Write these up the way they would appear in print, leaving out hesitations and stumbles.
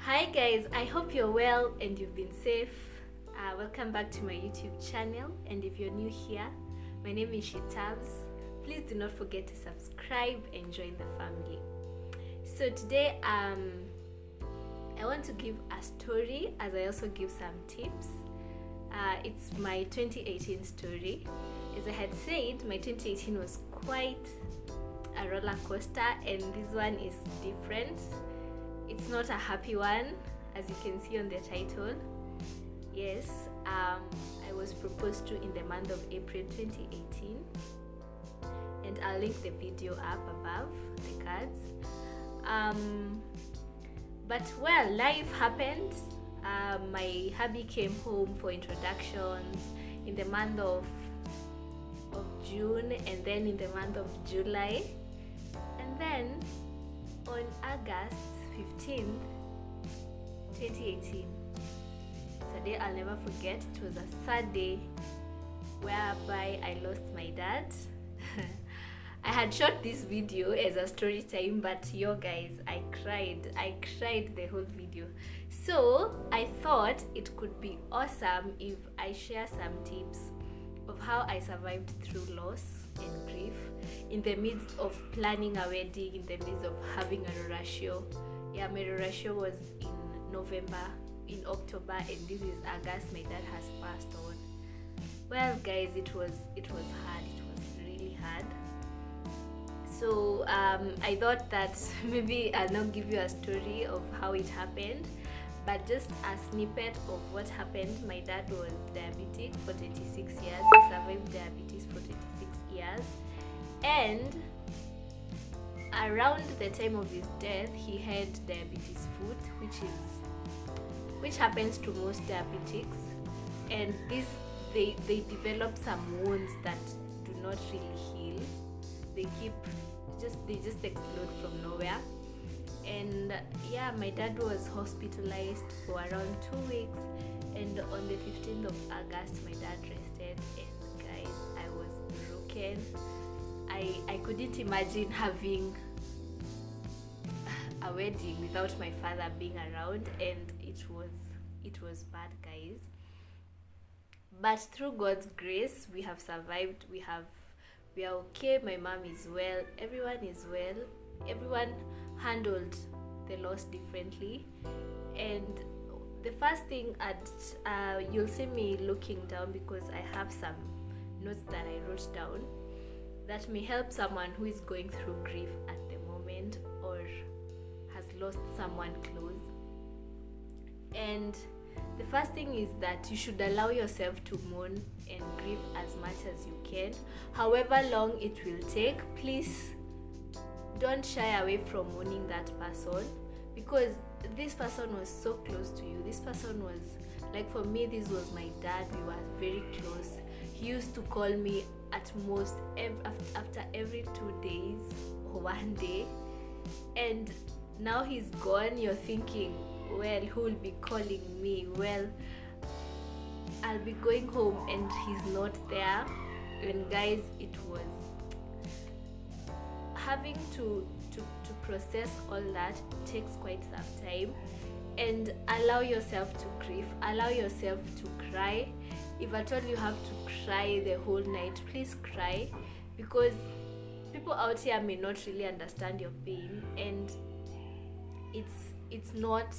Hi guys, I hope you're well and you've been safe. Welcome back to my YouTube channel, and if you're new here, my name is Shitabs. Please do not forget to subscribe and join the family. So today I want to give a story as I also give some tips. It's my 2018 story. As I had said, my 2018 was quite a roller coaster, and this one is different. It's not a happy one, as you can see on the title. Yes, I was proposed to in the month of April 2018, and I'll link the video up above the cards. But well, life happened. My hubby came home for introductions in the month of June, and then in the month of July, and then on August 15th, 2018. It's a day I'll never forget. It was a sad day whereby I lost my dad. I had shot this video as a story time, but yo guys, I cried the whole video. So I thought it could be awesome if I share some tips of how I survived through loss and grief in the midst of planning a wedding, in the midst of having a rorashio. Yeah, my rorashio was in October, and this is August. My dad has passed on. Well guys, it was hard. It was really hard. So I thought that maybe I'll not give you a story of how it happened, but just a snippet of what happened. My dad was diabetic for 26 years. He survived diabetes for 26 years, and around the time of his death, he had diabetes foot, which happens to most diabetics, and they develop some wounds that do not really heal. They just explode from nowhere. And yeah, my dad was hospitalized for around 2 weeks, and on the 15th of August my dad rested, and guys, I was broken. I couldn't imagine having a wedding without my father being around, and it was bad guys. But through God's grace, we have survived. We are okay. My mom is well, everyone is well. Everyone handled the loss differently, and the first thing you'll see me looking down because I have some notes that I wrote down that may help someone who is going through grief at the moment or has lost someone close. And the first thing is that you should allow yourself to mourn and grieve as much as you can. However long it will take, please don't shy away from mourning that person, because this person was so close to you. This person was, like, for me, this was my dad. We were very close. He used to call me at most after every 2 days or 1 day, and now he's gone. You're thinking, well, who will be calling me? Well, I'll be going home and he's not there. And guys, it was having to process all that. Takes quite some time. And allow yourself to grieve, allow yourself to cry. If at all you have to cry the whole night, please cry, because people out here may not really understand your pain, and it's not.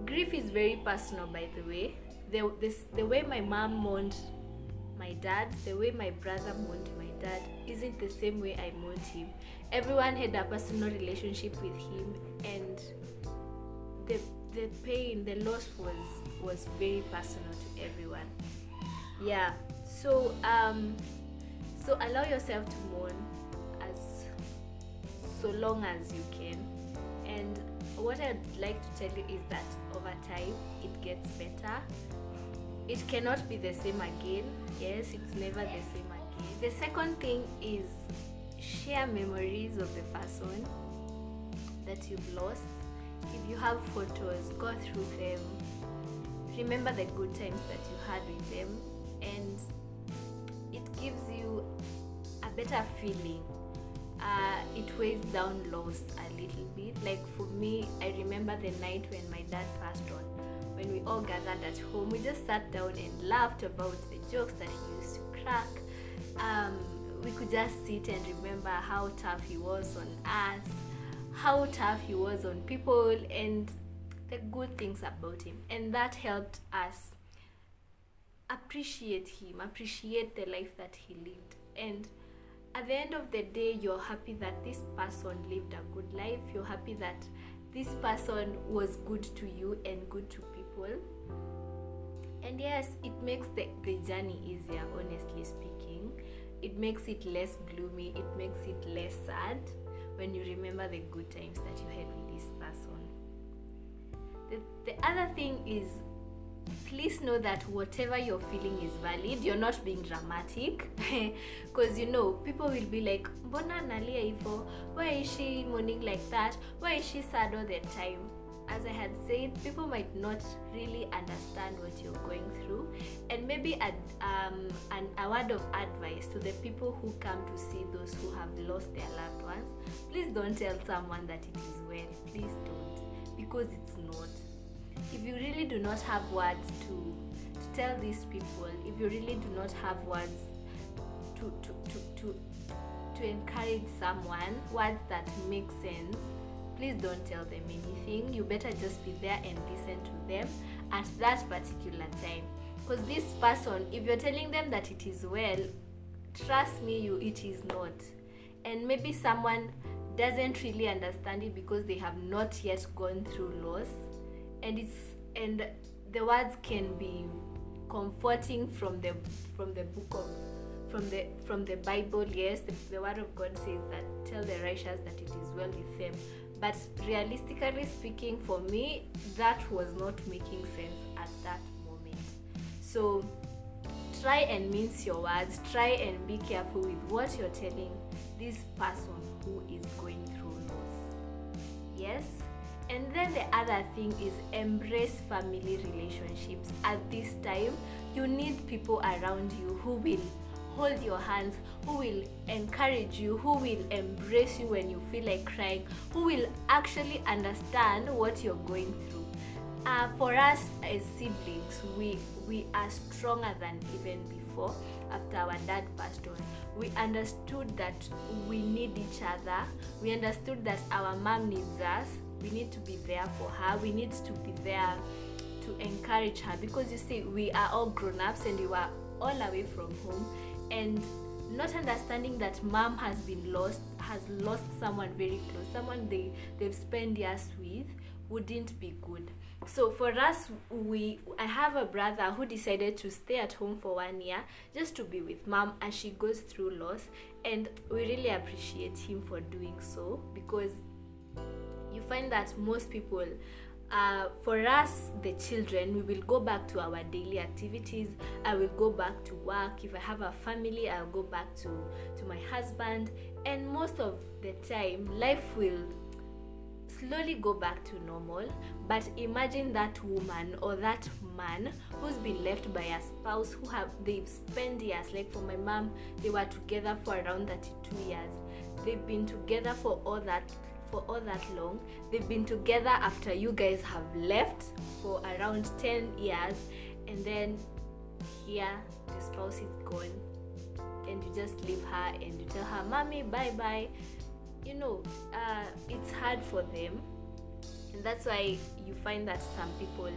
Grief is very personal, by the way. The way my mom mourned my dad, the way my brother mourned my dad isn't the same way I mourned him. Everyone had a personal relationship with him, and the pain, the loss was very personal to everyone. Yeah, so allow yourself to mourn so long as you can. And what I'd like to tell you is that over time it gets better. It cannot be the same again. Yes, it's never the same again. The second thing is share memories of the person that you've lost. If you have photos, go through them. Remember the good times that you had with them, and it gives you a better feeling it weighs down loss a little bit. Like for me, I remember the night when my dad passed on. When we all gathered at home, we just sat down and laughed about the jokes that he used to crack. We could just sit and remember how tough he was on us, how tough he was on people, and the good things about him. And that helped us appreciate him, appreciate the life that he lived. And at the end of the day, you're happy that this person lived a good life. You're happy that this person was good to you and good to people. And yes, it makes the journey easier, honestly speaking. It makes it less gloomy, it makes it less sad when you remember the good times that you had with this person. The other thing is, please know that whatever you're feeling is valid. You're not being dramatic. Because people will be like, mbona analia hivyo? Why is she mourning like that? Why is she sad all the time? As I had said, people might not really understand what you're going through. And maybe a word of advice to the people who come to see those who have lost their loved ones: please don't tell someone that it is well. Please don't, because it's not. If you really do not have words to tell these people, if you really do not have words to encourage someone, words that make sense, please don't tell them anything. You better just be there and listen to them at that particular time. Because this person, if you're telling them that it is well, trust me, it is not. And maybe someone doesn't really understand it because they have not yet gone through loss. And the words can be comforting from the Bible. Yes, the word of God says that tell the righteous that it is well with them. But realistically speaking, for me, that was not making sense at that moment. So try and mince your words. Try and be careful with what you're telling this person who is going through loss. Yes. And then the other thing is embrace family relationships. At this time, you need people around you who will hold your hands, who will encourage you, who will embrace you when you feel like crying, who will actually understand what you're going through. For us as siblings, we are stronger than even before. After our dad passed on, we understood that we need each other. We understood that our mom needs us. We need to be there for her. We need to be there to encourage her, because you see, we are all grown-ups and we were all away from home, and not understanding that mom has lost someone very close, someone they've spent years with, wouldn't be good. So for us, I have a brother who decided to stay at home for 1 year just to be with mom as she goes through loss, and we really appreciate him for doing so, because you find that most people, for us the children, we will go back to our daily activities. I will go back to work. If I have a family, I'll go back to my husband, and most of the time life will slowly go back to normal. But imagine that woman or that man who's been left by a spouse they've spent years. Like for my mom, they were together for around 32 years. They've been together for all that long. They've been together after you guys have left for around 10 years, and then here the spouse is gone, and you just leave her and you tell her, mommy, bye bye. It's hard for them, and that's why you find that some people,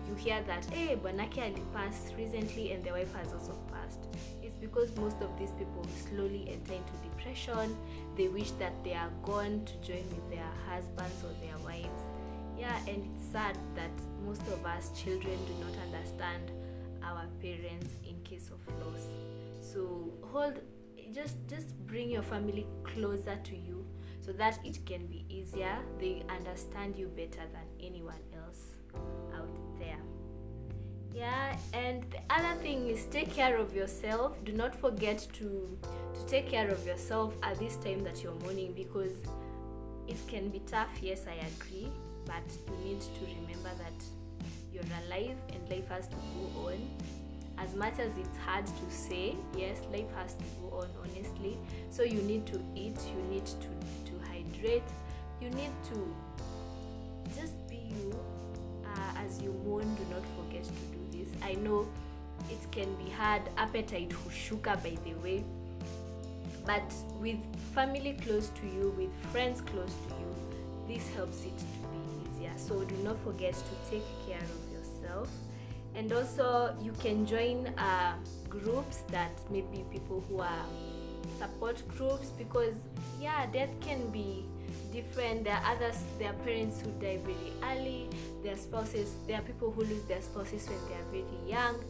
you hear that, hey, Bwanake passed recently and the wife has also passed. It's because most of these people slowly enter into depression. They wish that they are gone to join with their husbands or their wives. Yeah, and it's sad that most of us children do not understand our parents in case of loss. So just bring your family closer to you so that it can be easier. They understand you better than anyone else out there. Yeah, and the other thing is take care of yourself. Do not forget to take care of yourself at this time that you're mourning, because it can be tough. Yes, I agree, but you need to remember that you're alive and life has to go on. As much as it's hard to say, yes, life has to go on, honestly. So you need to eat, you need to hydrate, you need to just be you. As you mourn, do not forget to do this. I know it can be hard, appetite hushuka by the way, but with family close to you, with friends close to you, this helps it to be easier. So do not forget to take care of yourself. And also you can join groups that maybe people who are support groups, because death can be different. There are others, there are parents who die very early, their spouses, there are people who lose their spouses when they are very young,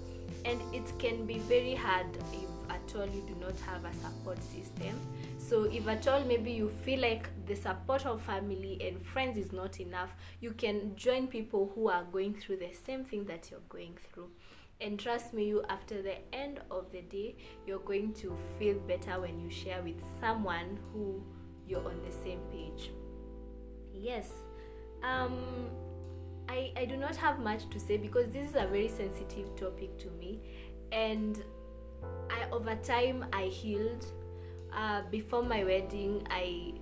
and it can be very hard if at all you do not have a support system. So if at all maybe you feel like the support of family and friends is not enough, you can join people who are going through the same thing that you're going through. And trust me, you, after the end of the day, you're going to feel better when you share with someone who you're on the same page. Yes, I do not have much to say because this is a very sensitive topic to me, and over time I healed. Before my wedding, I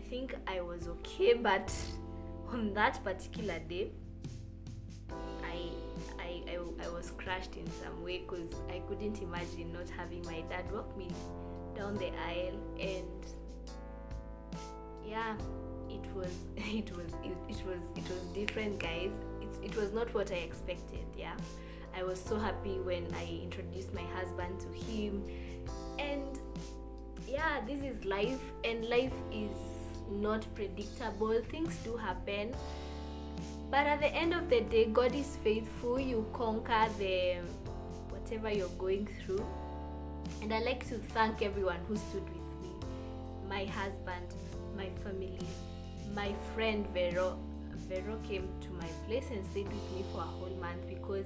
think I was okay, but on that particular day, I was crushed in some way because I couldn't imagine not having my dad walk me down the aisle, and it was different, guys. It was not what I expected. I was so happy when I introduced my husband to him, and this is life, and life is not predictable. Things do happen, but at the end of the day, God is faithful. You conquer the whatever you're going through, and I like to thank everyone who stood with me, my husband, my family, my friend Vero. Vero came to my place and stayed with me for a whole month because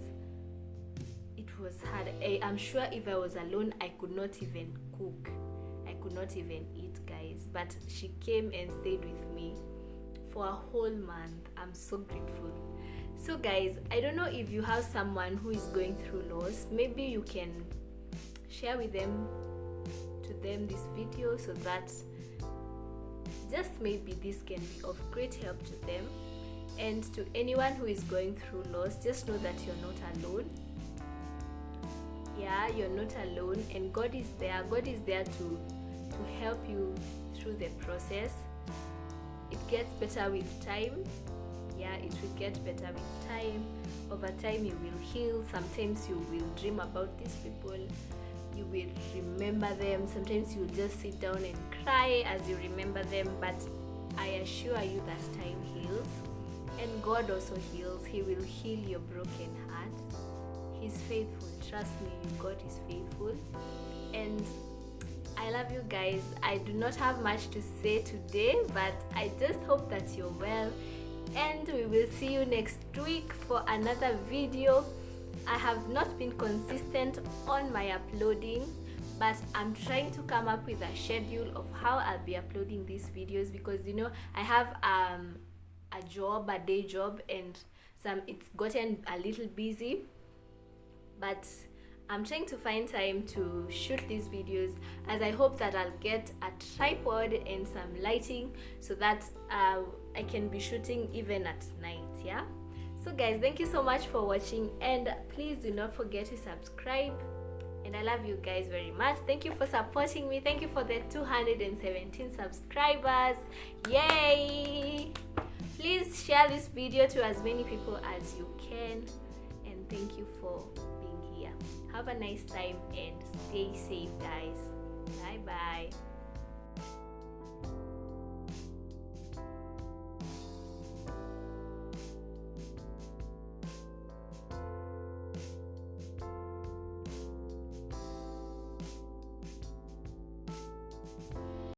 it was hard. I'm sure if I was alone, I could not even cook. I could not even eat, guys. But she came and stayed with me for a whole month. I'm so grateful. So guys, I don't know if you have someone who is going through loss. Maybe you can share with them this video so that just maybe this can be of great help to them. And to anyone who is going through loss, just know that you're not alone. You're not alone, and God is there. God is there to help you through the process. It gets better with time. It will get better with time. Over time you will heal. Sometimes you will dream about these people, you will remember them. Sometimes you'll just sit down and cry as you remember them, but I assure you that time heals, and God also heals. He will heal your broken heart. He's faithful. Trust me, God is faithful. And I love you guys. I do not have much to say today, but I just hope that you're well, and we will see you next week for another video. I have not been consistent on my uploading, but I'm trying to come up with a schedule of how I'll be uploading these videos, because I have a day job, and it's gotten a little busy, but I'm trying to find time to shoot these videos, as I hope that I'll get a tripod and some lighting so that I can be shooting even at night. So guys, thank you so much for watching, and please do not forget to subscribe, and I love you guys very much. Thank you for supporting me. Thank you for the 217 subscribers. Yay! Please share this video to as many people as you can, and thank you for being here. Have a nice time and stay safe, guys. Bye bye.